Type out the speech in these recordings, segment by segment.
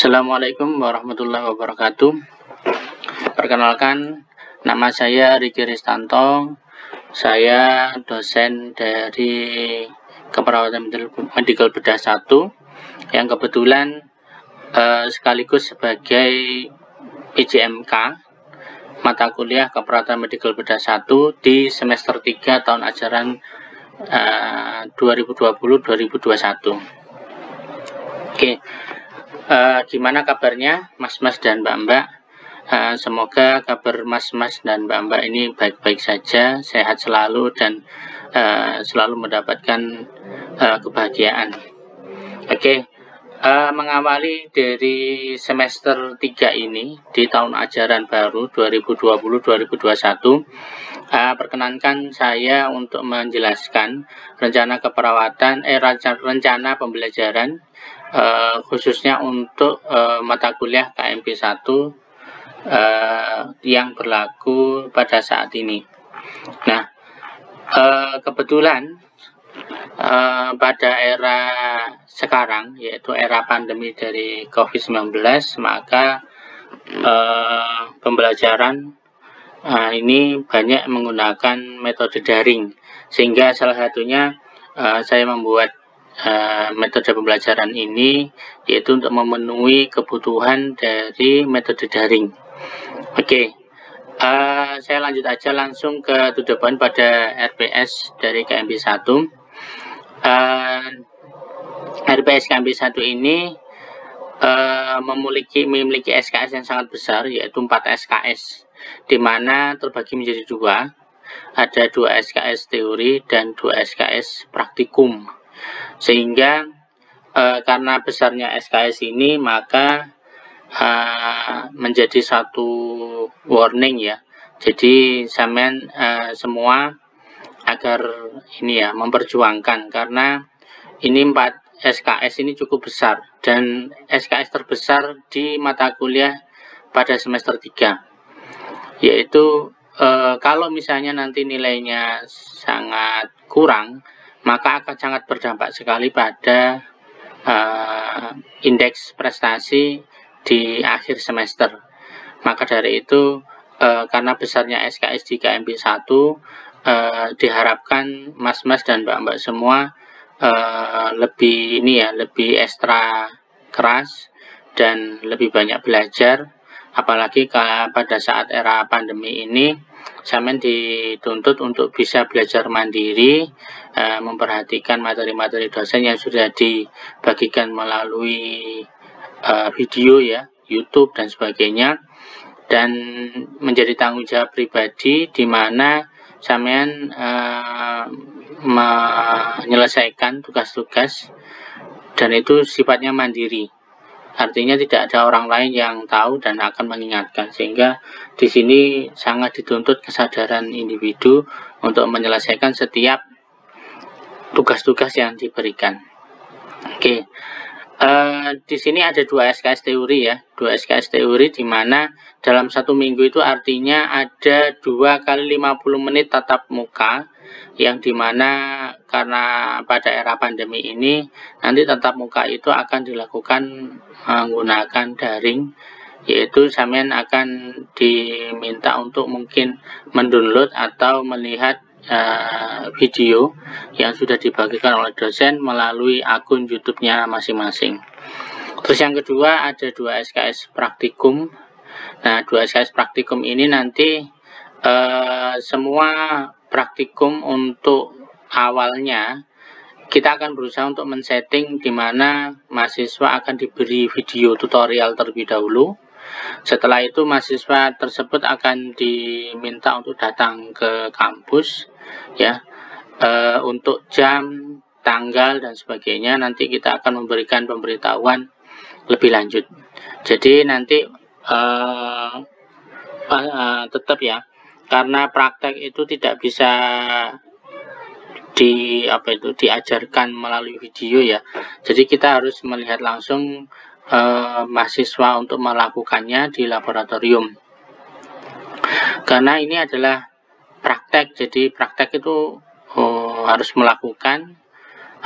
Assalamualaikum warahmatullahi wabarakatuh. Perkenalkan, nama saya Riki Ristanto. Saya dosen dari Keperawatan Medical Bedah 1 yang kebetulan sekaligus sebagai PJMK mata kuliah Keperawatan Medical Bedah 1 di semester 3 tahun ajaran 2020-2021. Oke. Gimana kabarnya mas-mas dan mbak-mbak? Semoga kabar mas-mas dan mbak-mbak ini baik-baik saja, sehat selalu dan selalu mendapatkan kebahagiaan. Oke. Mengawali dari semester 3 ini di tahun ajaran baru 2020-2021, perkenankan saya untuk menjelaskan rencana keperawatan rencana pembelajaran khususnya untuk mata kuliah KMP 1 yang berlaku pada saat ini. Nah, kebetulan pada era sekarang, yaitu era pandemi dari COVID-19, maka pembelajaran ini banyak menggunakan metode daring, sehingga salah satunya saya membuat metode pembelajaran ini yaitu untuk memenuhi kebutuhan dari metode daring. Oke, saya lanjut aja langsung ke to the point pada RPS dari KMP 1. RPS KMP 1 ini memiliki SKS yang sangat besar, yaitu 4 SKS, di mana terbagi menjadi 2. Ada 2 SKS teori dan 2 SKS praktikum. Sehingga karena besarnya SKS ini, maka menjadi satu warning ya. Jadi sampean semua agar ini ya memperjuangkan, karena ini 4 SKS ini cukup besar dan SKS terbesar di mata kuliah pada semester 3, yaitu kalau misalnya nanti nilainya sangat kurang, maka akan sangat berdampak sekali pada indeks prestasi di akhir semester. Maka dari itu, karena besarnya SKS di KMP 1, diharapkan mas-mas dan mbak-mbak semua lebih ekstra keras dan lebih banyak belajar. Apalagi pada saat era pandemi ini, sampean dituntut untuk bisa belajar mandiri, memperhatikan materi-materi dosen yang sudah dibagikan melalui video ya, YouTube dan sebagainya, dan menjadi tanggung jawab pribadi di mana sampean menyelesaikan tugas-tugas dan itu sifatnya mandiri. Artinya tidak ada orang lain yang tahu dan akan mengingatkan, sehingga di sini sangat dituntut kesadaran individu untuk menyelesaikan setiap tugas-tugas yang diberikan. Oke, di sini ada 2 SKS teori ya, 2 SKS teori di mana dalam 1 minggu itu artinya ada 2 kali 50 menit tatap muka, yang dimana karena pada era pandemi ini nanti tatap muka itu akan dilakukan menggunakan daring, yaitu sampean akan diminta untuk mungkin mendownload atau melihat video yang sudah dibagikan oleh dosen melalui akun YouTube-nya masing-masing. Terus yang kedua ada 2 SKS praktikum. Nah, 2 SKS praktikum ini nanti semua praktikum untuk awalnya kita akan berusaha untuk men-setting di mana mahasiswa akan diberi video tutorial terlebih dahulu. Setelah itu mahasiswa tersebut akan diminta untuk datang ke kampus ya, untuk jam, tanggal dan sebagainya nanti kita akan memberikan pemberitahuan lebih lanjut. Jadi nanti tetap ya, karena praktek itu tidak bisa diajarkan melalui video ya. Jadi kita harus melihat langsung mahasiswa untuk melakukannya di laboratorium. Karena ini adalah praktek, jadi praktek itu harus melakukan,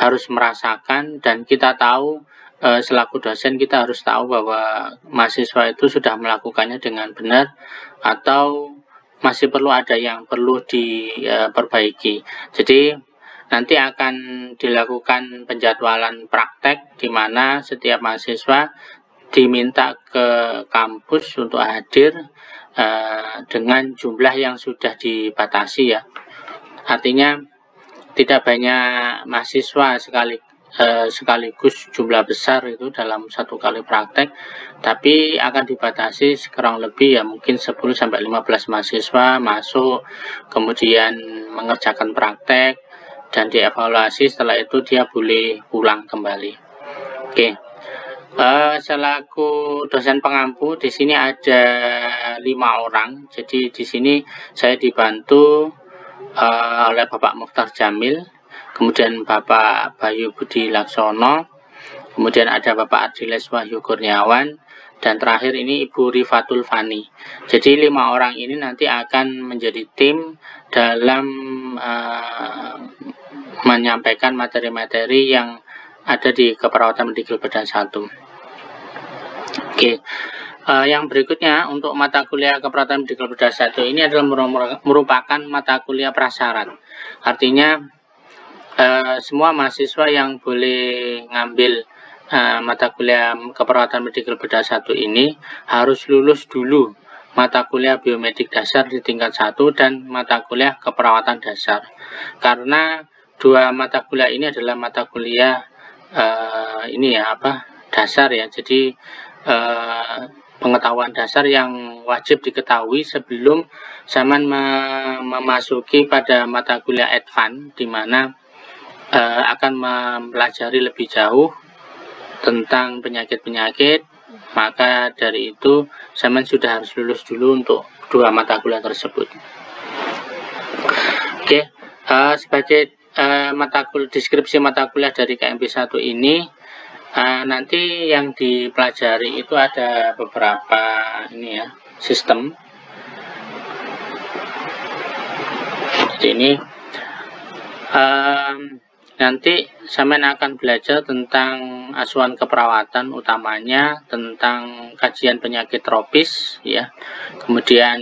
harus merasakan, dan kita tahu selaku dosen kita harus tahu bahwa mahasiswa itu sudah melakukannya dengan benar atau masih perlu ada yang perlu diperbaiki. Jadi nanti akan dilakukan penjadwalan praktek di mana setiap mahasiswa diminta ke kampus untuk hadir dengan jumlah yang sudah dibatasi ya. Artinya tidak banyak mahasiswa sekaligus jumlah besar itu dalam satu kali praktek, tapi akan dibatasi kurang lebih ya mungkin 10-15 mahasiswa masuk, kemudian mengerjakan praktek dan dievaluasi, setelah itu dia boleh pulang kembali. Oke. Selaku dosen pengampu di sini ada 5 orang. Jadi di sini saya dibantu oleh Bapak Mukhtar Jamil, kemudian Bapak Bayu Budi Laksono, kemudian ada Bapak Ardiles Wahyu Kurniawan, dan terakhir ini Ibu Rifatul Fani. Jadi 5 orang ini nanti akan menjadi tim dalam menyampaikan materi-materi yang ada di Keperawatan Medical Bedah 1. Oke. Yang berikutnya untuk mata kuliah Keperawatan Medical Bedah 1 ini adalah merupakan mata kuliah prasyarat. Artinya semua mahasiswa yang boleh ngambil mata kuliah Keperawatan Medical Bedah 1 ini harus lulus dulu mata kuliah biomedik dasar di tingkat 1 dan mata kuliah keperawatan dasar. Karena dua mata kuliah ini adalah mata kuliah dasar ya. Jadi pengetahuan dasar yang wajib diketahui sebelum zaman memasuki pada mata kuliah advance, di mana akan mempelajari lebih jauh tentang penyakit-penyakit. Maka dari itu zaman sudah harus lulus dulu untuk dua mata kuliah tersebut. Oke, sebagai deskripsi mata kuliah dari KMP 1 ini, nanti yang dipelajari itu ada beberapa sistem. Jadi ini nanti Samen akan belajar tentang asuhan keperawatan, utamanya tentang kajian penyakit tropis ya. Kemudian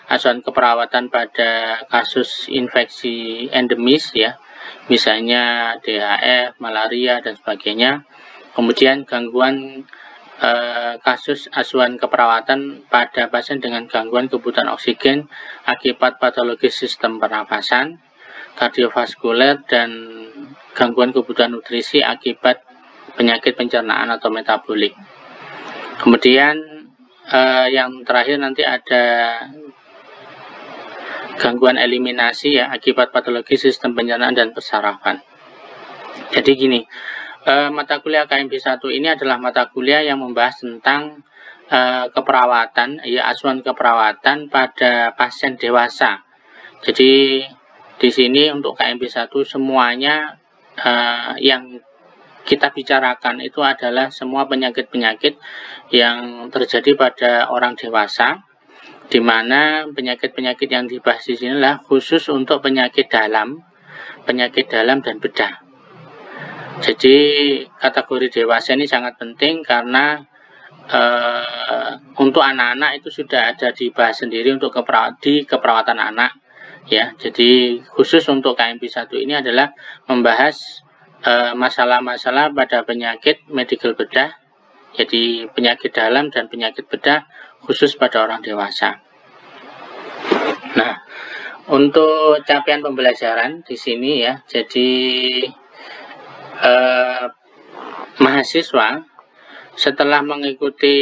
asuhan keperawatan pada kasus infeksi endemis ya, misalnya DHF, malaria dan sebagainya. Kemudian gangguan kasus asuhan keperawatan pada pasien dengan gangguan kebutuhan oksigen akibat patologis sistem pernafasan, kardiovaskuler, dan gangguan kebutuhan nutrisi akibat penyakit pencernaan atau metabolik. Kemudian yang terakhir nanti ada gangguan eliminasi ya akibat patologi sistem pencernaan dan persarafan. Jadi gini, mata kuliah KMP 1 ini adalah mata kuliah yang membahas tentang keperawatan, ya asuhan keperawatan pada pasien dewasa. Jadi di sini untuk KMP 1 semuanya yang kita bicarakan itu adalah semua penyakit-penyakit yang terjadi pada orang dewasa, di mana penyakit-penyakit yang dibahas di sini adalah khusus untuk penyakit dalam dan bedah. Jadi kategori dewasa ini sangat penting karena untuk anak-anak itu sudah ada dibahas sendiri untuk keperawatan anak ya. Jadi khusus untuk KMP 1 ini adalah membahas masalah-masalah pada penyakit medical bedah, jadi penyakit dalam dan penyakit bedah khusus pada orang dewasa. Nah, untuk capaian pembelajaran di sini ya, jadi mahasiswa setelah mengikuti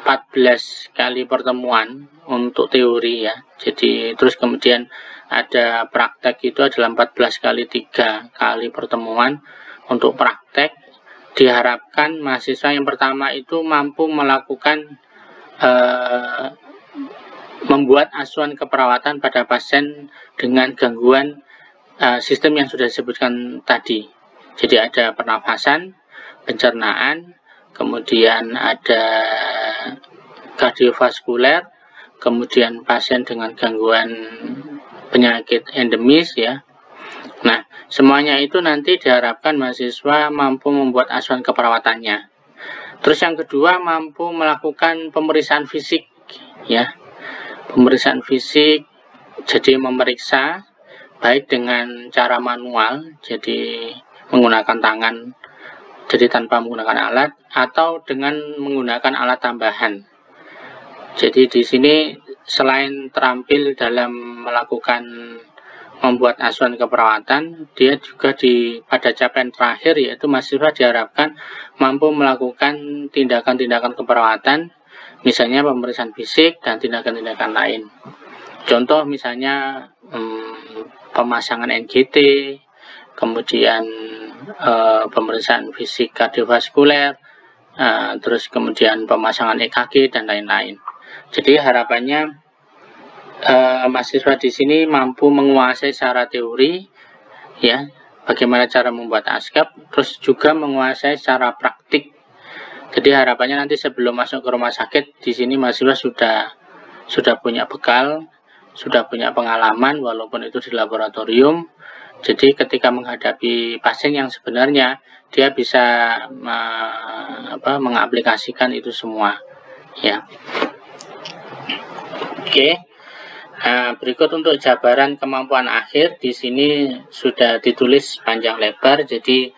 14 kali pertemuan untuk teori ya, jadi terus kemudian ada praktek, itu adalah 14 kali 3 kali pertemuan untuk praktek. Diharapkan mahasiswa yang pertama itu mampu melakukan membuat asuhan keperawatan pada pasien dengan gangguan sistem yang sudah disebutkan tadi. Jadi ada pernafasan, pencernaan, kemudian ada kardiovaskuler, kemudian pasien dengan gangguan penyakit endemis ya. Nah, Semuanya itu nanti diharapkan mahasiswa mampu membuat acuan keperawatannya. Terus yang kedua, mampu melakukan pemeriksaan fisik, ya. Pemeriksaan fisik, jadi memeriksa baik dengan cara manual, jadi menggunakan tangan, jadi tanpa menggunakan alat, atau dengan menggunakan alat tambahan. Jadi di sini selain terampil dalam melakukan membuat acuan keperawatan, dia juga pada capaian terakhir, yaitu mahasiswa diharapkan mampu melakukan tindakan-tindakan keperawatan, misalnya pemeriksaan fisik dan tindakan-tindakan lain. Contoh misalnya pemasangan NGT, kemudian pemeriksaan fisik kardiovaskuler, terus kemudian pemasangan EKG dan lain-lain. Jadi harapannya mahasiswa di sini mampu menguasai secara teori, ya, bagaimana cara membuat ASCAP, terus juga menguasai secara praktik. Jadi harapannya nanti sebelum masuk ke rumah sakit, di sini mahasiswa sudah punya bekal, sudah punya pengalaman walaupun itu di laboratorium. Jadi ketika menghadapi pasien yang sebenarnya, dia bisa mengaplikasikan itu semua, ya. Oke. Nah, berikut untuk jabaran kemampuan akhir, di sini sudah ditulis panjang lebar. Jadi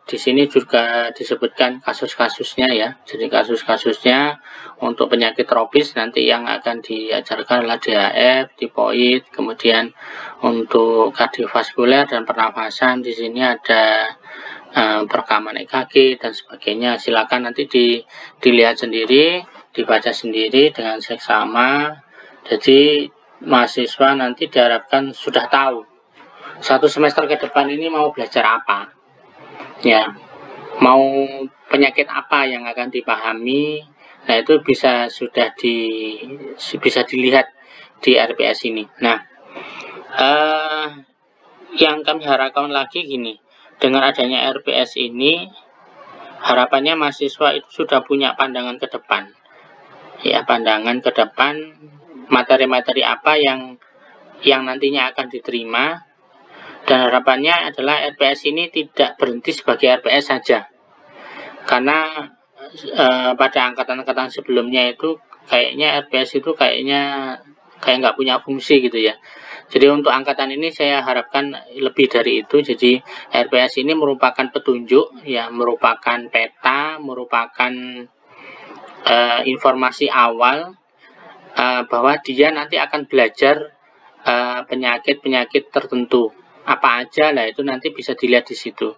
di sini juga disebutkan kasus-kasusnya, ya. Jadi kasus-kasusnya untuk penyakit tropis nanti yang akan diajarkan adalah DHF, tipoid, kemudian untuk kardiovaskuler dan pernafasan di sini ada perekaman EKG dan sebagainya. Silakan nanti dilihat sendiri, dibaca sendiri dengan seksama. Jadi mahasiswa nanti diharapkan sudah tahu satu semester ke depan ini mau belajar apa, ya, mau penyakit apa yang akan dipahami. Nah, itu bisa dilihat di RPS ini. Nah, yang kami harapkan lagi gini, dengan adanya RPS ini harapannya mahasiswa itu sudah punya pandangan ke depan, ya, pandangan ke depan materi-materi apa yang nantinya akan diterima. Dan harapannya adalah RPS ini tidak berhenti sebagai RPS saja, karena pada angkatan-angkatan sebelumnya itu kayaknya RPS itu kayak nggak punya fungsi gitu, ya. Jadi untuk angkatan ini saya harapkan lebih dari itu. Jadi RPS ini merupakan petunjuk, ya, merupakan peta, merupakan informasi awal bahwa dia nanti akan belajar penyakit-penyakit tertentu apa aja, lah itu nanti bisa dilihat di situ.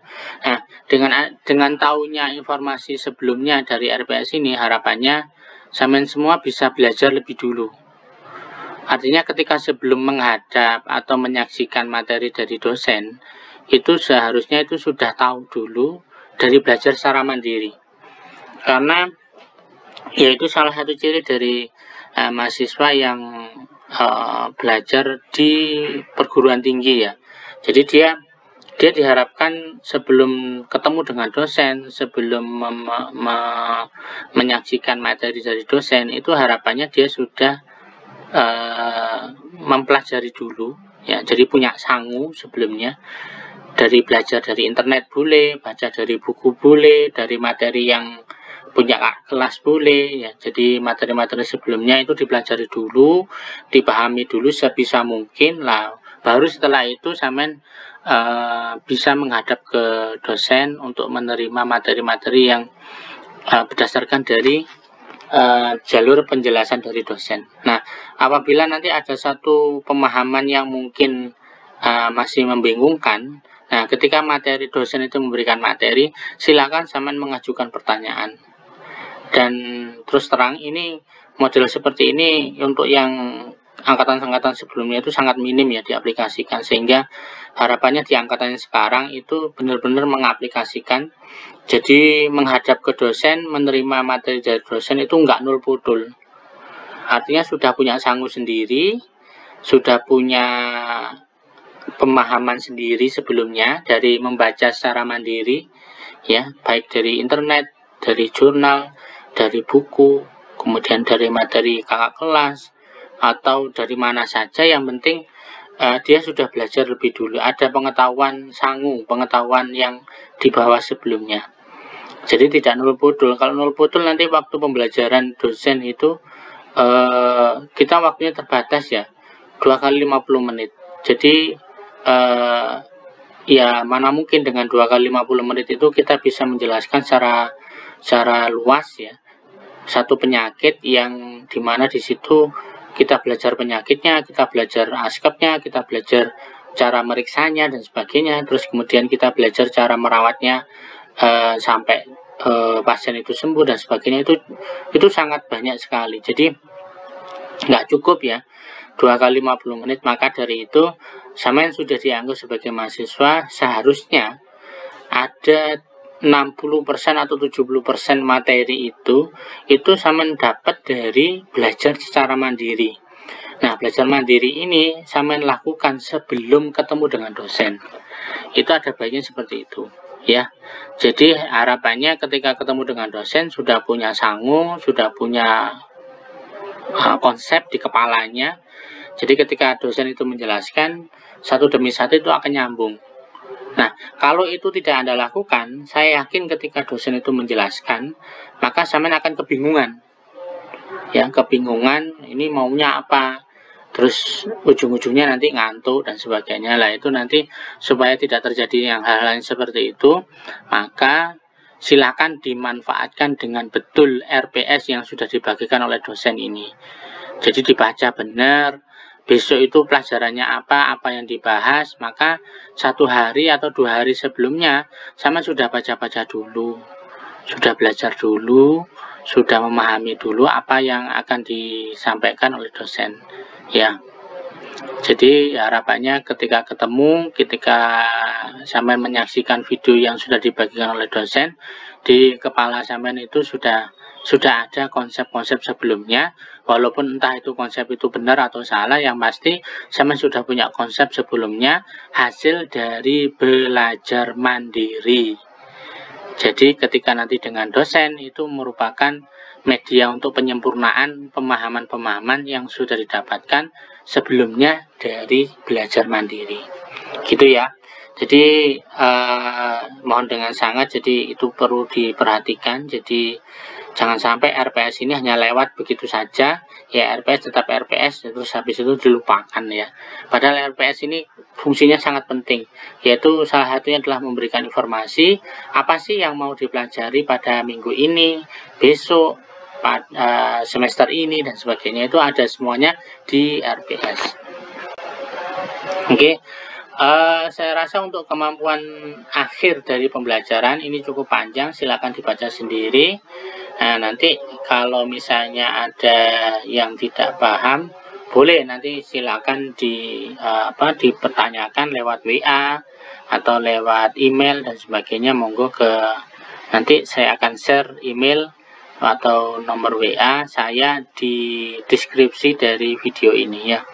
Nah, dengan tahunya informasi sebelumnya dari RPS ini, harapannya sampean semua bisa belajar lebih dulu. Artinya ketika sebelum menghadap atau menyaksikan materi dari dosen, itu seharusnya itu sudah tahu dulu dari belajar secara mandiri. Karena yaitu salah satu ciri dari mahasiswa yang belajar di perguruan tinggi, ya. Jadi dia diharapkan sebelum ketemu dengan dosen, sebelum menyaksikan materi dari dosen, itu harapannya dia sudah mempelajari dulu, ya. Jadi punya sangu sebelumnya, dari belajar dari internet boleh, baca dari buku boleh, dari materi yang punya kelas boleh, ya. Jadi materi-materi sebelumnya itu dipelajari dulu, dipahami dulu sebisa mungkin lah. Baru setelah itu sampean bisa menghadap ke dosen untuk menerima materi-materi yang berdasarkan dari jalur penjelasan dari dosen. Nah, apabila nanti ada satu pemahaman yang mungkin masih membingungkan, nah, ketika materi dosen itu memberikan materi, silakan sampean mengajukan pertanyaan. Dan terus terang, ini model seperti ini untuk yang angkatan-angkatan sebelumnya itu sangat minim, ya, diaplikasikan, sehingga harapannya di angkatan yang sekarang itu benar-benar mengaplikasikan. Jadi menghadap ke dosen, menerima materi dari dosen itu nggak nul pudul. Artinya sudah punya sangu sendiri, sudah punya pemahaman sendiri sebelumnya dari membaca secara mandiri, ya, baik dari internet, dari jurnal, dari buku, kemudian dari materi kakak kelas, atau dari mana saja. Yang penting dia sudah belajar lebih dulu, ada pengetahuan sangu, pengetahuan yang di bawah sebelumnya. Jadi tidak nul pudul. Kalau nul pudul nanti waktu pembelajaran dosen itu kita waktunya terbatas ya, 2 kali 50 menit. Jadi ya mana mungkin dengan 2 kali 50 menit itu kita bisa menjelaskan secara luas ya satu penyakit yang dimana di situ kita belajar penyakitnya, kita belajar askepnya, kita belajar cara meriksanya dan sebagainya. Terus kemudian kita belajar cara merawatnya sampai pasien itu sembuh dan sebagainya. Itu sangat banyak sekali. Jadi nggak cukup ya 2 kali 50 menit. Maka dari itu sama yang sudah dianggap sebagai mahasiswa seharusnya ada 60% atau 70% materi itu sama dapat dari belajar secara mandiri. Nah, belajar mandiri ini sama lakukan sebelum ketemu dengan dosen. Itu ada baiknya seperti itu, ya. Jadi harapannya ketika ketemu dengan dosen sudah punya sangu, sudah punya konsep di kepalanya. Jadi ketika dosen itu menjelaskan satu demi satu itu akan nyambung. Nah, kalau itu tidak Anda lakukan, saya yakin ketika dosen itu menjelaskan, maka sampean akan kebingungan. Ya, kebingungan ini maunya apa? Terus ujung-ujungnya nanti ngantuk dan sebagainya. Lah itu nanti supaya tidak terjadi yang hal-hal seperti itu, maka silakan dimanfaatkan dengan betul RPS yang sudah dibagikan oleh dosen ini. Jadi dibaca benar. Besok itu pelajarannya apa yang dibahas, maka 1 hari atau 2 hari sebelumnya sama sudah baca-baca dulu, sudah belajar dulu, sudah memahami dulu apa yang akan disampaikan oleh dosen. Ya, jadi harapannya ketika ketemu, ketika sampean menyaksikan video yang sudah dibagikan oleh dosen, di kepala sampean itu sudah ada konsep-konsep sebelumnya, walaupun entah itu konsep itu benar atau salah, yang pasti sampean sudah punya konsep sebelumnya, hasil dari belajar mandiri. Jadi ketika nanti dengan dosen itu merupakan media untuk penyempurnaan pemahaman-pemahaman yang sudah didapatkan sebelumnya dari belajar mandiri. Gitu ya. Jadi mohon dengan sangat, jadi itu perlu diperhatikan. Jadi jangan sampai RPS ini hanya lewat begitu saja, ya RPS tetap RPS, terus habis itu dilupakan ya. Padahal RPS ini fungsinya sangat penting, yaitu salah satunya adalah memberikan informasi apa sih yang mau dipelajari pada minggu ini, besok, semester ini dan sebagainya. Itu ada semuanya di RPS. Oke. Saya rasa untuk kemampuan akhir dari pembelajaran ini cukup panjang, silakan dibaca sendiri. Nah, nanti kalau misalnya ada yang tidak paham, boleh nanti silakan dipertanyakan lewat WA atau lewat email dan sebagainya. Monggo nanti saya akan share email atau nomor WA saya di deskripsi dari video ini ya.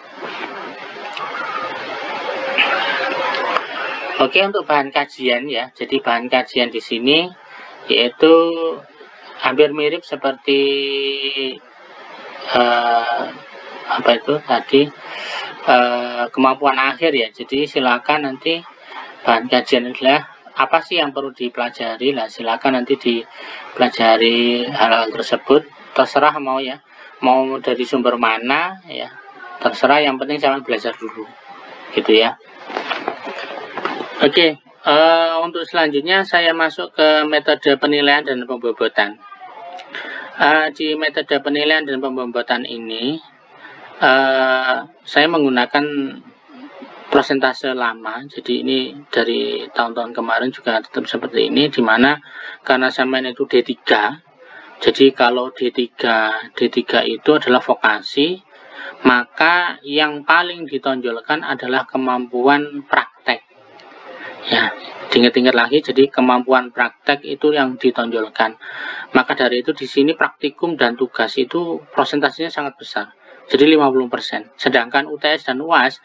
Oke, untuk bahan kajian ya. Jadi bahan kajian di sini yaitu hampir mirip seperti kemampuan akhir ya. Jadi silakan nanti bahan kajian adalah apa sih yang perlu dipelajari lah. Silakan nanti dipelajari hal-hal tersebut. Terserah mau ya, mau dari sumber mana ya. Terserah, yang penting jangan belajar dulu. Gitu ya. Oke, untuk selanjutnya saya masuk ke metode penilaian dan pembobotan. Di metode penilaian dan pembobotan ini, saya menggunakan persentase lama. Jadi ini dari tahun-tahun kemarin juga tetap seperti ini, dimana karena sampean itu D3. Jadi kalau D3 itu adalah vokasi, maka yang paling ditonjolkan adalah kemampuan praktek. Ya, diingat-ingat lagi, jadi kemampuan praktek itu yang ditonjolkan. Maka dari itu di sini praktikum dan tugas itu persentasenya sangat besar. Jadi 50%. Sedangkan UTS dan UAS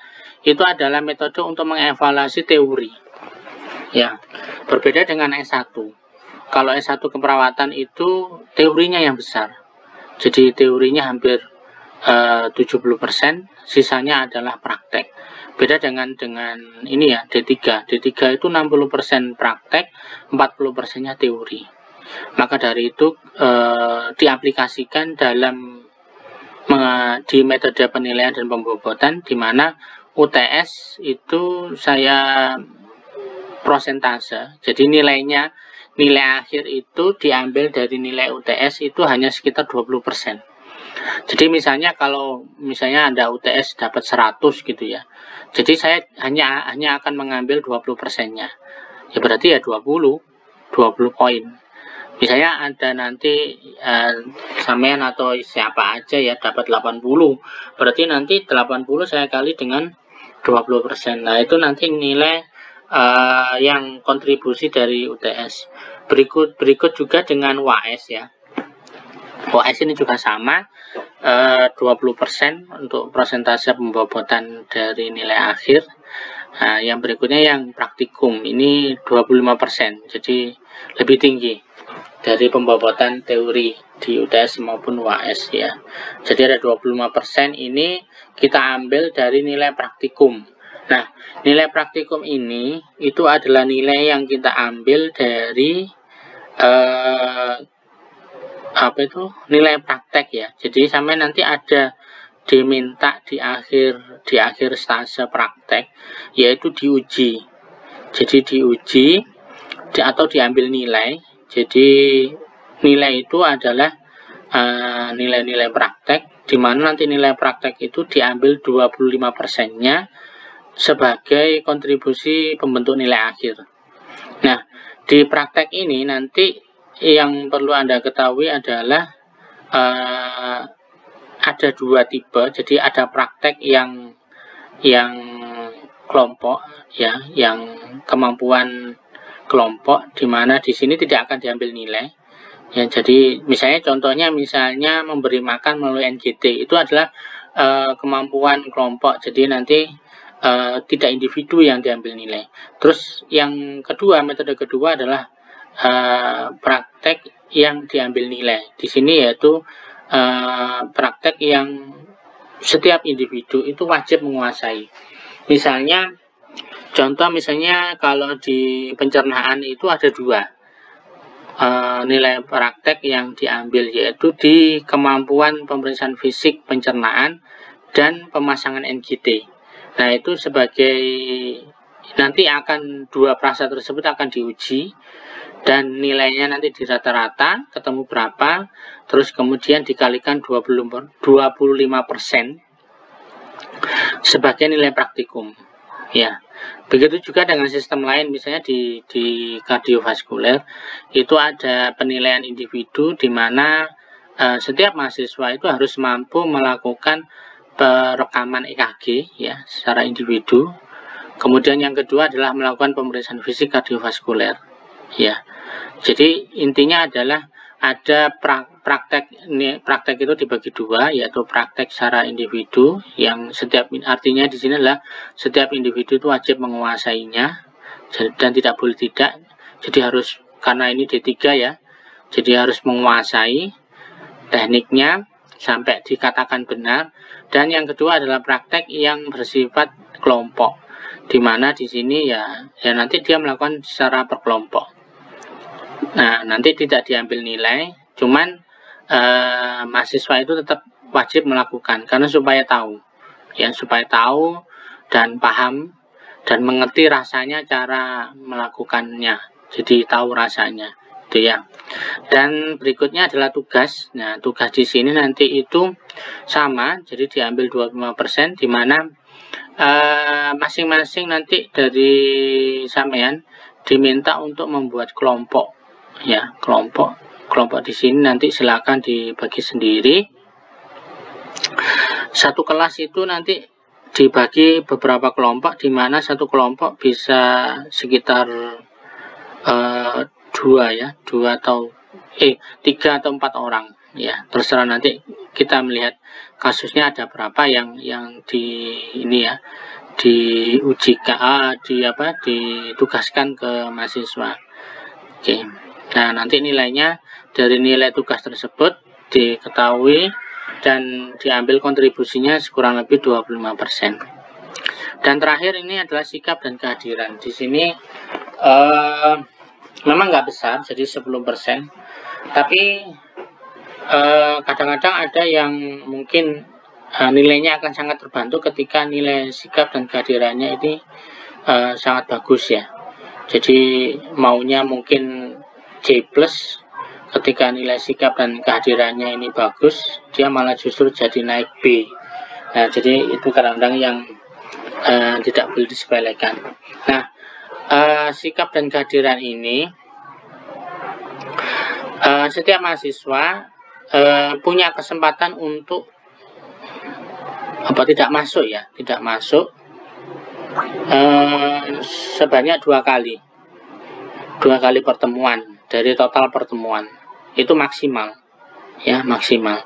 itu adalah metode untuk mengevaluasi teori. Ya, berbeda dengan S1. Kalau S1 keperawatan itu teorinya yang besar. Jadi teorinya hampir 70%, sisanya adalah praktek. Beda dengan ini ya, D3. D3 itu 60% praktek, 40%-nya teori. Maka dari itu diaplikasikan di metode penilaian dan pembobotan, di mana UTS itu saya prosentase. Jadi nilai akhir itu diambil dari nilai UTS itu hanya sekitar 20%. Jadi misalnya kalau Anda UTS dapat 100 gitu ya. Jadi saya hanya akan mengambil 20%-nya. Ya berarti ya 20 poin. Misalnya Anda nanti sampean atau siapa aja ya dapat 80. Berarti nanti 80 saya kali dengan 20%. Nah, itu nanti nilai yang kontribusi dari UTS. Berikut juga dengan UAS ya. UAS ini juga sama, 20% untuk persentase pembobotan dari nilai akhir. Nah, yang berikutnya yang praktikum, ini 25%, jadi lebih tinggi dari pembobotan teori di UTS maupun UAS ya. Jadi ada 25% ini kita ambil dari nilai praktikum. Nah, nilai praktikum ini itu adalah nilai yang kita ambil dari nilai praktek ya. Jadi sampai nanti ada diminta di akhir stase praktek, yaitu diuji. Jadi diuji atau diambil nilai. Jadi nilai itu adalah nilai-nilai praktek, di mana nanti nilai praktek itu diambil 25%-nya sebagai kontribusi pembentuk nilai akhir. Nah, di praktek ini nanti yang perlu Anda ketahui adalah ada dua tipe. Jadi ada praktek yang kelompok ya, yang kemampuan kelompok, di mana di sini tidak akan diambil nilai. Ya, jadi contohnya memberi makan melalui NGT itu adalah kemampuan kelompok. Jadi nanti tidak individu yang diambil nilai. Terus yang kedua, metode kedua adalah praktek yang diambil nilai. Di sini yaitu praktek yang setiap individu itu wajib menguasai. Contoh misalnya kalau di pencernaan itu ada dua nilai praktek yang diambil, yaitu di kemampuan pemeriksaan fisik pencernaan dan pemasangan NGT. Nah, itu nanti akan dua prasa tersebut akan diuji dan nilainya nanti di rata-rata ketemu berapa, terus kemudian dikalikan 25% sebagai nilai praktikum. Ya, begitu juga dengan sistem lain, misalnya di kardiovaskuler itu ada penilaian individu, di mana setiap mahasiswa itu harus mampu melakukan perekaman EKG ya secara individu. Kemudian yang kedua adalah melakukan pemeriksaan fisik kardiovaskuler ya. Jadi intinya adalah ada praktek itu dibagi dua, yaitu praktek secara individu yang artinya di sini adalah setiap individu itu wajib menguasainya dan tidak boleh tidak. Jadi harus, karena ini D3 ya, jadi harus menguasai tekniknya sampai dikatakan benar. Dan yang kedua adalah praktek yang bersifat kelompok, di mana di sini ya nanti dia melakukan secara berkelompok. Nah, nanti tidak diambil nilai, cuman mahasiswa itu tetap wajib melakukan karena supaya tahu dan paham dan mengerti rasanya cara melakukannya. Jadi tahu rasanya itu ya. Dan berikutnya adalah tugas. Nah, tugas di sini nanti itu sama, jadi diambil 25%, di mana masing-masing nanti dari sampean diminta untuk membuat kelompok ya, kelompok di sini nanti silakan dibagi sendiri. Satu kelas itu nanti dibagi beberapa kelompok, di mana satu kelompok bisa sekitar 3 atau 4 orang ya, terserah nanti kita melihat kasusnya ada berapa yang ditugaskan ke mahasiswa. Oke. Nah, nanti nilainya dari nilai tugas tersebut diketahui dan diambil kontribusinya kurang lebih 25%. Dan terakhir ini adalah sikap dan kehadiran. Di sini memang nggak besar, jadi 10%. Tapi kadang-kadang ada yang mungkin nilainya akan sangat terbantu ketika nilai sikap dan kehadirannya ini sangat bagus ya. Jadi maunya mungkin C+, ketika nilai sikap dan kehadirannya ini bagus, dia malah justru jadi naik B. Nah, jadi itu kadang-kadang yang tidak boleh disepelekan. Nah, sikap dan kehadiran ini setiap mahasiswa punya kesempatan untuk tidak masuk ya, tidak masuk sebanyak 2 kali pertemuan dari total pertemuan. Itu maksimal ya, maksimal.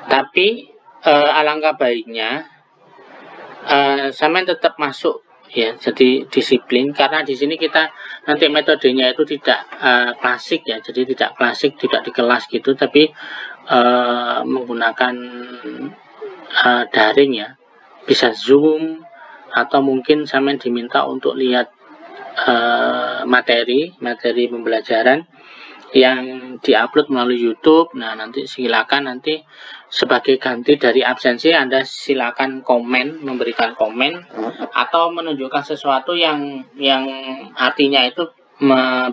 Tapi alangkah baiknya sampean tetap masuk ya, jadi disiplin, karena di sini kita nanti metodenya itu tidak klasik ya, jadi tidak klasik, tidak di kelas gitu, tapi menggunakan daring ya, bisa Zoom atau mungkin sampean diminta untuk lihat materi pembelajaran yang diupload melalui YouTube. Nah, nanti silakan, nanti sebagai ganti dari absensi Anda silakan komen, memberikan komen atau menunjukkan sesuatu yang artinya itu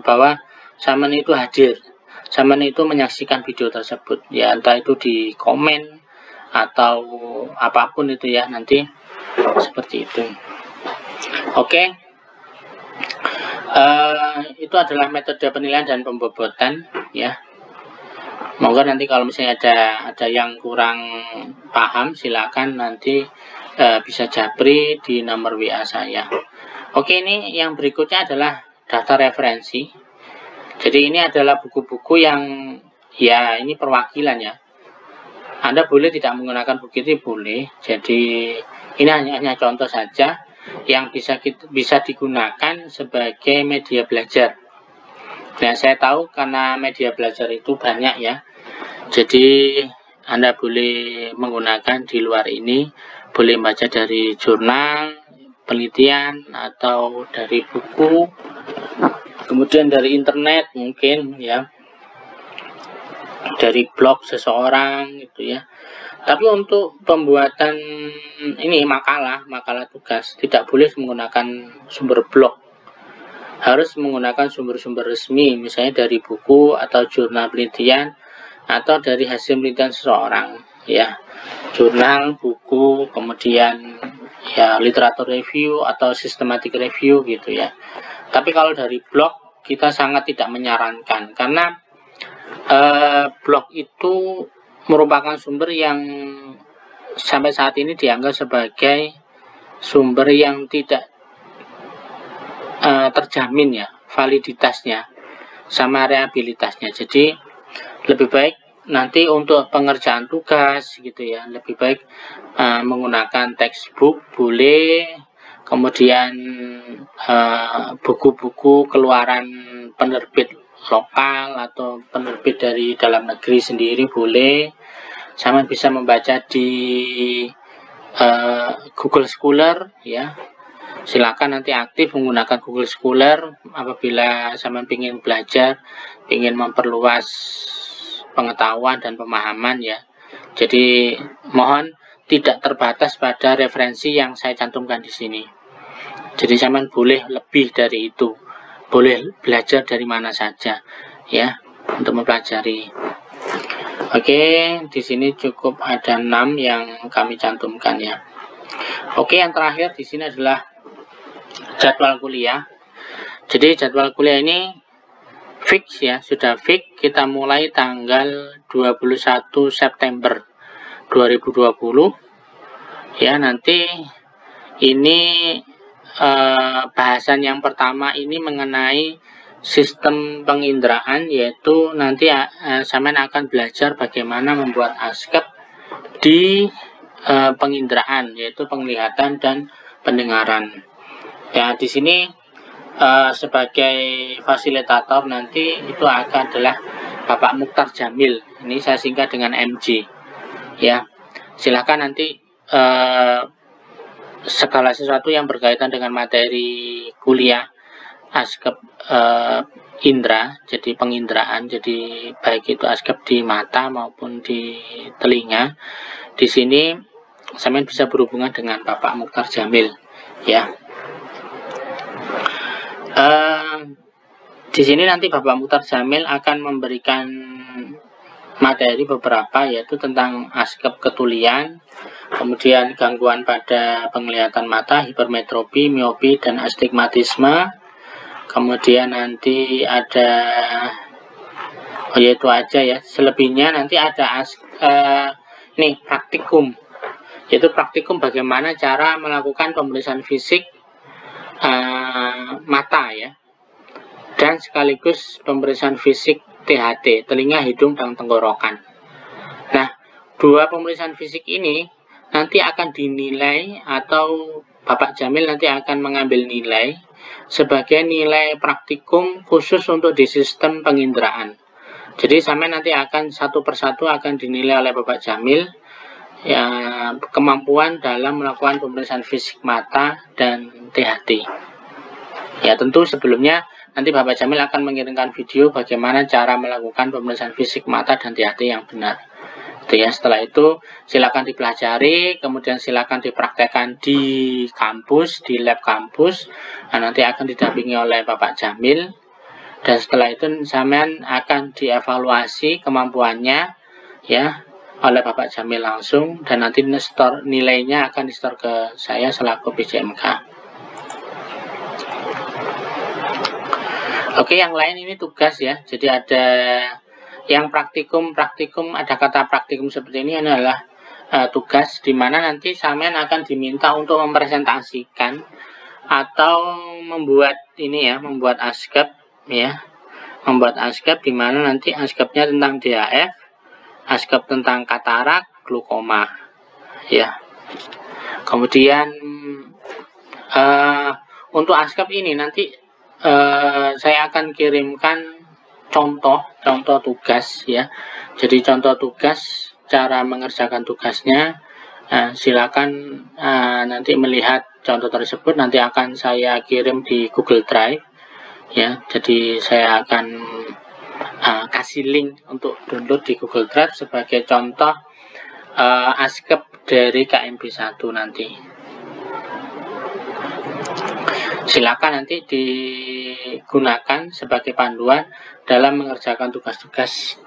bahwa sampean itu hadir, sampean itu menyaksikan video tersebut ya, entah itu di komen atau apapun itu ya, nanti seperti itu. Oke. Itu adalah metode penilaian dan pembobotan ya. Monggo nanti kalau misalnya ada yang kurang paham, silakan nanti bisa japri di nomor WA saya. Oke, ini yang berikutnya adalah daftar referensi. Jadi ini adalah buku-buku yang ya ini perwakilan ya. Anda boleh tidak menggunakan buku itu, boleh. Jadi ini hanya contoh saja yang bisa digunakan sebagai media belajar. Nah, saya tahu karena media belajar itu banyak ya, jadi Anda boleh menggunakan di luar ini, boleh baca dari jurnal, penelitian, atau dari buku, kemudian dari internet mungkin ya, dari blog seseorang gitu ya. Tapi untuk pembuatan ini makalah tugas tidak boleh menggunakan sumber blog, harus menggunakan sumber-sumber resmi, misalnya dari buku atau jurnal penelitian atau dari hasil penelitian seseorang ya, jurnal, buku, kemudian ya literatur review atau systematic review gitu ya. Tapi kalau dari blog kita sangat tidak menyarankan, karena blog itu merupakan sumber yang sampai saat ini dianggap sebagai sumber yang tidak terjamin ya, validitasnya sama reliabilitasnya. Jadi lebih baik nanti untuk pengerjaan tugas gitu ya, lebih baik menggunakan textbook boleh, kemudian buku-buku keluaran penerbit lokal atau penerbit dari dalam negeri sendiri boleh. Sama bisa membaca di Google Scholar ya. Silakan nanti aktif menggunakan Google Scholar apabila sama ingin belajar, ingin memperluas pengetahuan dan pemahaman ya. Jadi mohon tidak terbatas pada referensi yang saya cantumkan di sini. Jadi sama boleh lebih dari itu. Boleh belajar dari mana saja ya untuk mempelajari. Oke, di sini cukup ada 6 yang kami cantumkan ya. Oke, yang terakhir di sini adalah jadwal kuliah. Jadi jadwal kuliah ini fix ya, sudah fix. Kita mulai tanggal 21 September 2020 ya. Nanti ini bahasan yang pertama ini mengenai sistem penginderaan, yaitu nanti sampean akan belajar bagaimana membuat ASCII di penginderaan, yaitu penglihatan dan pendengaran. Ya, di sini sebagai fasilitator nanti itu adalah Bapak Mukhtar Jamil. Ini saya singkat dengan MJ. Ya. silakan nanti segala sesuatu yang berkaitan dengan materi kuliah ASKEP indra, jadi penginderaan, jadi baik itu ASKEP di mata maupun di telinga. Di sini sampean bisa berhubungan dengan Bapak Mukhtar Jamil, ya. Di sini nanti Bapak Mukhtar Jamil akan memberikan materi beberapa, yaitu tentang ASKEP ketulian, kemudian gangguan pada penglihatan mata, hipermetropi, miopi, dan astigmatisme. Kemudian nanti ada, itu aja ya. Selebihnya nanti ada praktikum, yaitu praktikum bagaimana cara melakukan pemeriksaan fisik mata ya, dan sekaligus pemeriksaan fisik THT, telinga, hidung, dan tenggorokan. Nah, dua pemeriksaan fisik ini nanti akan dinilai, atau Bapak Jamil nanti akan mengambil nilai sebagai nilai praktikum khusus untuk di sistem penginderaan. Jadi sampai nanti akan satu persatu akan dinilai oleh Bapak Jamil ya, kemampuan dalam melakukan pemeriksaan fisik mata dan THT. Ya, tentu sebelumnya nanti Bapak Jamil akan mengirimkan video bagaimana cara melakukan pemeriksaan fisik mata dan THT yang benar. Ya, setelah itu silakan dipelajari, kemudian silakan dipraktekkan di kampus, di lab kampus. Nah, nanti akan didampingi oleh Bapak Jamil, dan setelah itu sampean akan dievaluasi kemampuannya ya oleh Bapak Jamil langsung, dan nanti nilainya akan di-store ke saya selaku PJMK. Oke, yang lain ini tugas ya. Jadi ada yang praktikum, ada kata praktikum seperti ini adalah tugas, di mana nanti sampean akan diminta untuk mempresentasikan atau membuat ini ya, membuat ASKEP ya, membuat ASKEP di mana nanti ASKEP-nya tentang DAF, ASKEP tentang katarak, glaukoma ya. Kemudian untuk ASKEP ini nanti saya akan kirimkan contoh tugas ya. Jadi contoh tugas, cara mengerjakan tugasnya, silakan nanti melihat contoh tersebut, nanti akan saya kirim di Google Drive ya. Jadi saya akan kasih link untuk download di Google Drive sebagai contoh ASKEP dari KMB1 nanti. Silakan nanti digunakan sebagai panduan dalam mengerjakan tugas-tugas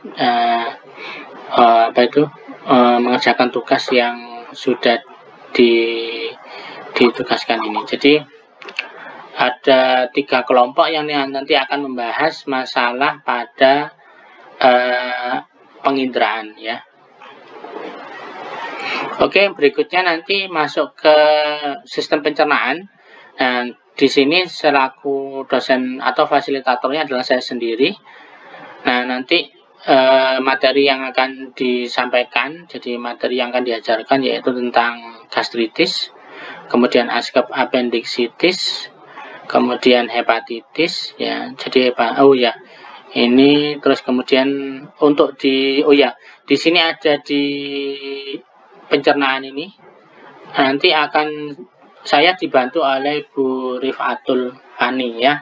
mengerjakan tugas yang sudah ditugaskan ini. Jadi ada 3 kelompok yang nanti akan membahas masalah pada penginderaan ya. Oke, berikutnya nanti masuk ke sistem pencernaan. Dan di sini selaku dosen atau fasilitatornya adalah saya sendiri. Nah, nanti materi yang akan disampaikan, jadi materi yang akan diajarkan yaitu tentang gastritis, kemudian ASKEP appendicitis, kemudian hepatitis ya. Jadi ini terus kemudian untuk di sini ada di pencernaan ini nanti akan saya dibantu oleh Bu Rifatul Fani ya.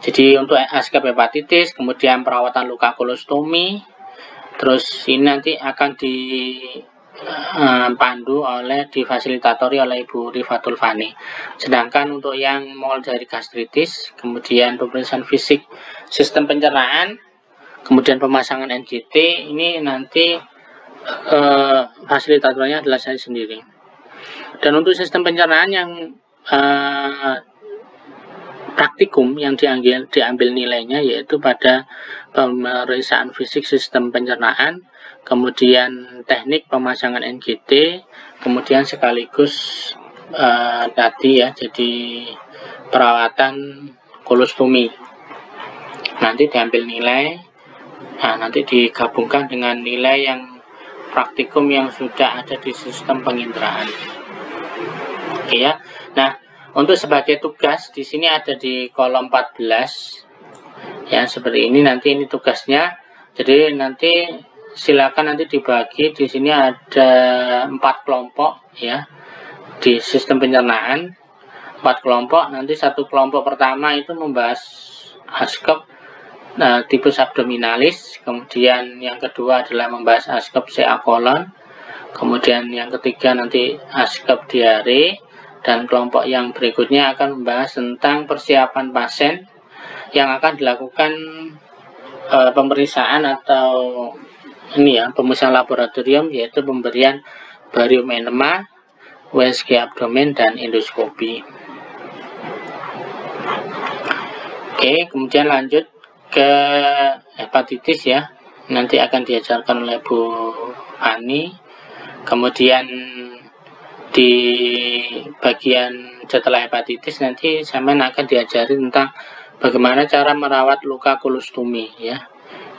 Jadi untuk ASKEP hepatitis, kemudian perawatan luka kolostomi, terus ini nanti akan dipandu difasilitatori oleh Ibu Rifatul Fani. Sedangkan untuk yang mulai dari gastritis, kemudian pemeriksaan fisik sistem pencernaan, kemudian pemasangan NGT, ini nanti fasilitatornya adalah saya sendiri. Dan untuk sistem pencernaan yang praktikum yang diambil nilainya yaitu pada pemeriksaan fisik sistem pencernaan, kemudian teknik pemasangan NGT, kemudian sekaligus tadi ya, jadi perawatan kolostomi. Nanti diambil nilai, nanti digabungkan dengan nilai yang praktikum yang sudah ada di sistem penginderaan. Oke ya. Nah, untuk sebagai tugas di sini ada di kolom 14 ya, seperti ini. Nanti ini tugasnya. Jadi nanti silakan nanti dibagi. Di sini ada 4 kelompok ya di sistem pencernaan, 4 kelompok. Nanti satu kelompok pertama itu membahas ASCOP tipus abdominalis, kemudian yang kedua adalah membahas ASCOP CA kolon, kemudian yang ketiga nanti ASCOP diare, dan kelompok yang berikutnya akan membahas tentang persiapan pasien yang akan dilakukan pemeriksaan atau pemeriksaan laboratorium, yaitu pemberian barium enema, USG abdomen, dan endoskopi. Oke, kemudian lanjut ke hepatitis ya, nanti akan diajarkan oleh Bu Ani. Kemudian di bagian setelah hepatitis nanti sampean akan diajari tentang bagaimana cara merawat luka kolostomi ya.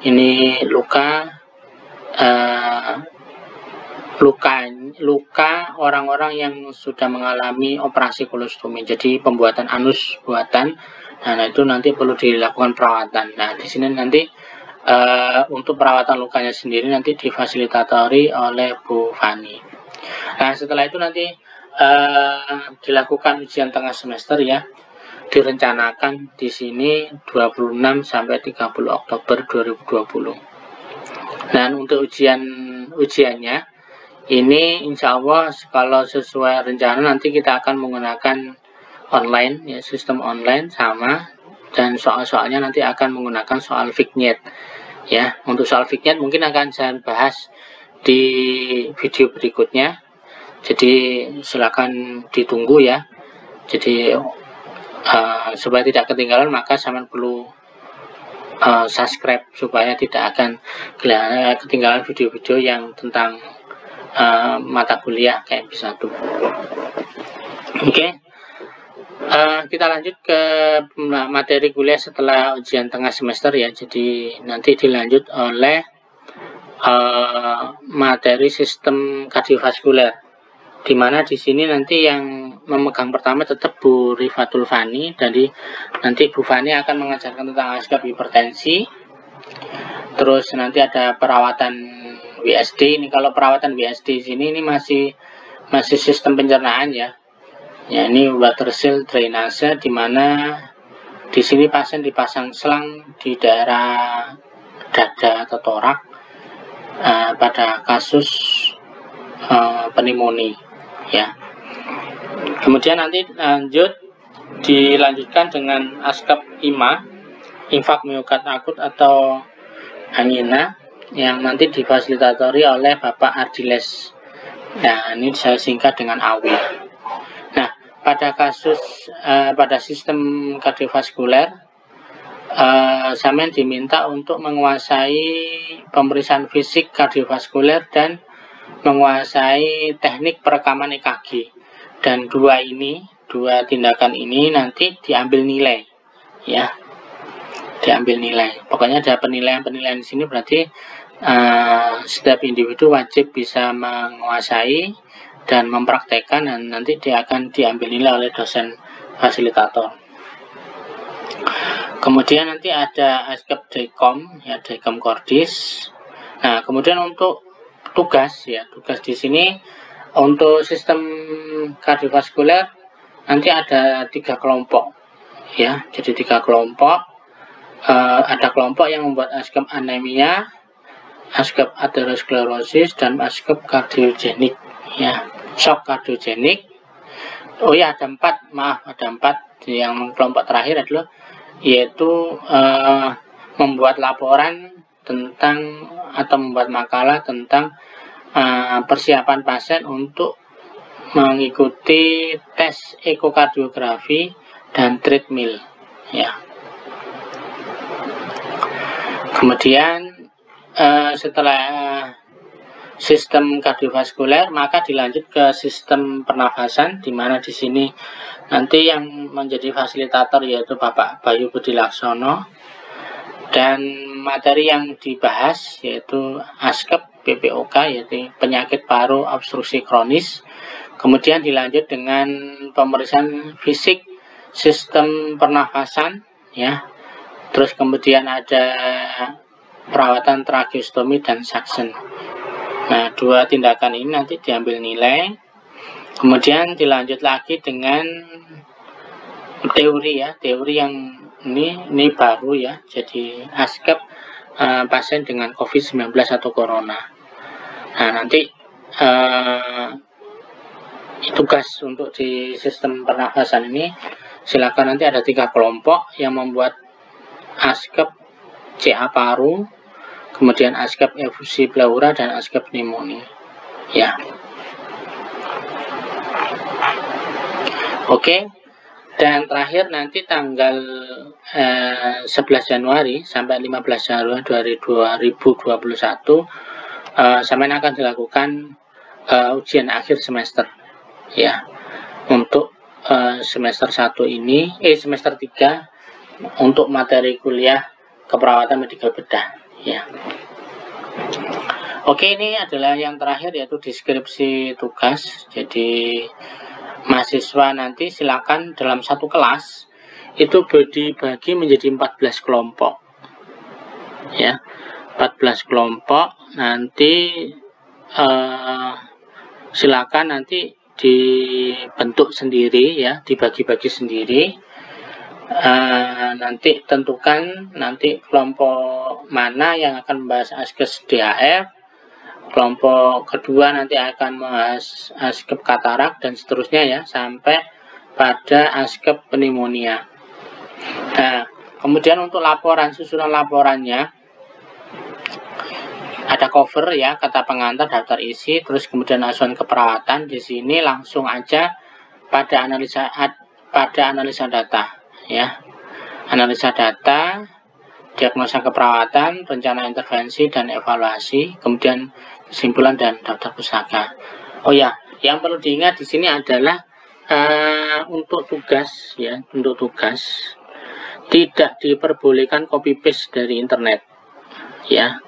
Ini luka orang-orang yang sudah mengalami operasi kolostomi, jadi pembuatan anus buatan. Nah, itu nanti perlu dilakukan perawatan. Nah, di sini nanti untuk perawatan lukanya sendiri nanti difasilitatori oleh Bu Fani. Nah, setelah itu nanti dilakukan ujian tengah semester ya. Direncanakan di sini 26 sampai 30 Oktober 2020. Dan untuk ujiannya ini insya Allah kalau sesuai rencana nanti kita akan menggunakan online ya, sistem online sama, dan soal-soalnya nanti akan menggunakan soal Vignet ya. Untuk soal Vignet mungkin akan saya bahas di video berikutnya, jadi silakan ditunggu ya. Jadi supaya tidak ketinggalan maka sampean perlu subscribe supaya tidak akan ketinggalan video-video yang tentang mata kuliah KMP1. Oke. Kita lanjut ke materi kuliah setelah ujian tengah semester ya. Jadi nanti dilanjut oleh materi sistem kardiovaskuler, di mana di sini nanti yang memegang pertama tetap Bu Rifatul Fani. Jadi nanti Bu Fani akan mengajarkan tentang ASCOP hipertensi. Terus nanti ada perawatan WSD. Ini kalau perawatan WSD di sini ini masih sistem pencernaan ya. Ya, ini water seal drainase, di mana di sini pasien dipasang selang di daerah dada atau torak pada kasus pneumonia ya. Kemudian nanti dilanjutkan dengan ASCOP IMA, infak miokard akut atau angina, yang nanti difasilitatori oleh Bapak Ardiles. Nah, ini saya singkat dengan AWI. Nah, pada sistem kardiovaskuler, sampean diminta untuk menguasai pemeriksaan fisik kardiovaskuler dan menguasai teknik perekaman EKG. Dan dua tindakan ini nanti diambil nilai ya. Diambil nilai. Pokoknya ada penilaian di sini, berarti setiap individu wajib bisa menguasai dan mempraktekkan, dan nanti dia akan diambil nilai oleh dosen fasilitator. Kemudian nanti ada ASCOP DECOM ya, DECOM Cordis. Nah, kemudian untuk tugas di sini untuk sistem kardiovaskuler nanti ada 3 kelompok ya. Jadi 3 kelompok. Ada kelompok yang membuat ASCOP anemia, ASCOP aterosklerosis, dan ASCOP kardiogenik ya, shock kardiogenik. Oh ya, ada 4. Yang kelompok terakhir adalah yaitu membuat laporan tentang atau membuat makalah tentang persiapan pasien untuk mengikuti tes ekokardiografi dan treadmill ya. Kemudian setelah sistem kardiovaskuler maka dilanjut ke sistem pernafasan, di mana di sini nanti yang menjadi fasilitator yaitu Bapak Bayu Budi Laksono, dan materi yang dibahas yaitu ASCOP PPOK, yaitu penyakit paru obstruksi kronis. Kemudian dilanjut dengan pemeriksaan fisik sistem pernafasan ya. Terus kemudian ada perawatan tracheostomi dan suction. Nah, 2 tindakan ini nanti diambil nilai, kemudian dilanjut lagi dengan teori ya, teori yang ini baru ya, jadi ASCAP pasien dengan COVID-19 atau corona. Nah, nanti tugas untuk di sistem pernafasan ini, silakan nanti ada 3 kelompok yang membuat ASCAP CA paru, kemudian ASCAP efusi pleura dan ASCAP pneumonia. Ya. Oke. Dan terakhir nanti tanggal 11 Januari sampai 15 Januari 2021 sampai akan dilakukan ujian akhir semester. Ya. Untuk semester 1 ini semester 3 untuk materi kuliah keperawatan medikal bedah ya. Oke, ini adalah yang terakhir yaitu deskripsi tugas. Jadi mahasiswa nanti silakan dalam satu kelas itu dibagi menjadi 14 kelompok ya, 14 kelompok. Nanti silakan nanti dibentuk sendiri ya, dibagi-bagi sendiri. Nanti tentukan nanti kelompok mana yang akan membahas ASKES DHF, kelompok kedua nanti akan membahas ASKEP katarak dan seterusnya ya, sampai pada ASKEP pneumonia. Nah, kemudian untuk laporan, susunan laporannya ada cover ya, kata pengantar, daftar isi, terus kemudian acuan keperawatan. Di sini langsung aja pada analisa data ya, analisa data, diagnosa keperawatan, rencana intervensi dan evaluasi, kemudian kesimpulan dan daftar pustaka. Oh ya, yang perlu diingat di sini adalah untuk tugas ya, untuk tugas tidak diperbolehkan copy paste dari internet ya.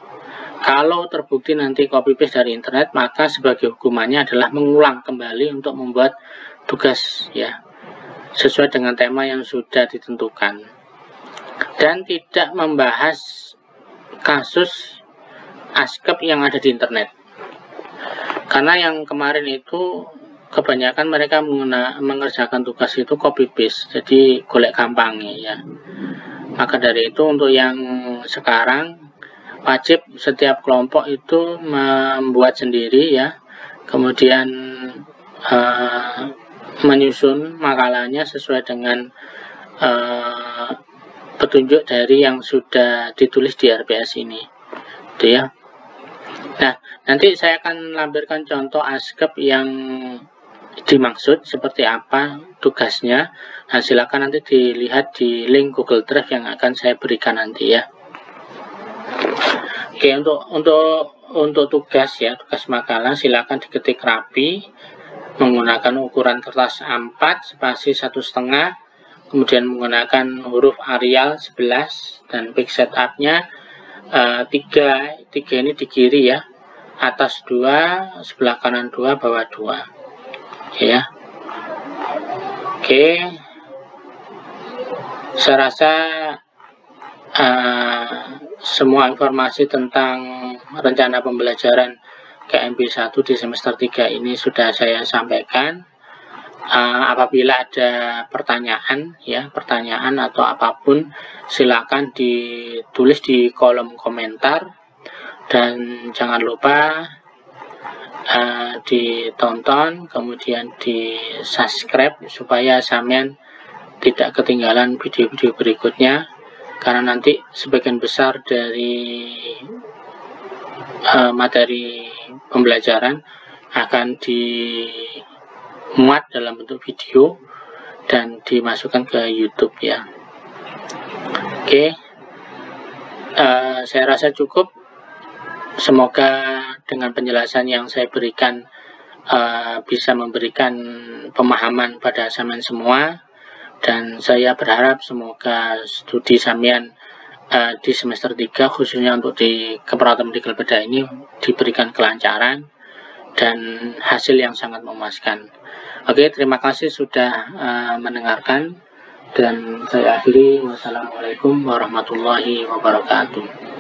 Kalau terbukti nanti copy paste dari internet, maka sebagai hukumannya adalah mengulang kembali untuk membuat tugas ya, sesuai dengan tema yang sudah ditentukan, dan tidak membahas kasus ASKEP yang ada di internet. Karena yang kemarin itu kebanyakan mereka mengerjakan tugas itu copy paste, jadi golek gampang ya. Maka dari itu untuk yang sekarang wajib setiap kelompok itu membuat sendiri ya, kemudian menyusun makalahnya sesuai dengan petunjuk dari yang sudah ditulis di RPS ini, itu ya. Nah, nanti saya akan lampirkan contoh ASKEP yang dimaksud seperti apa tugasnya. Nah, silakan nanti dilihat di link Google Drive yang akan saya berikan nanti ya. Oke, untuk tugas ya, tugas makalah silakan diketik rapi menggunakan ukuran kertas A4 spasi 1,5, kemudian menggunakan huruf Arial 11 dan page setup-nya 3 ini di kiri ya, atas 2, sebelah kanan 2, bawah 2 ya. Oke, saya rasa semua informasi tentang rencana pembelajaran KMP 1 di semester 3 ini sudah saya sampaikan. Apabila ada pertanyaan ya, pertanyaan atau apapun, silakan ditulis di kolom komentar, dan jangan lupa ditonton, kemudian di subscribe supaya sampean tidak ketinggalan video-video berikutnya, karena nanti sebagian besar dari materi pembelajaran akan dimuat dalam bentuk video dan dimasukkan ke YouTube ya. Oke, saya rasa cukup. Semoga dengan penjelasan yang saya berikan bisa memberikan pemahaman pada sampean semua, dan saya berharap semoga studi sampean di semester 3 khususnya untuk di keperawatan medikal bedah ini diberikan kelancaran dan hasil yang sangat memuaskan. Oke, terima kasih sudah mendengarkan, dan saya akhiri. Wassalamualaikum warahmatullahi wabarakatuh.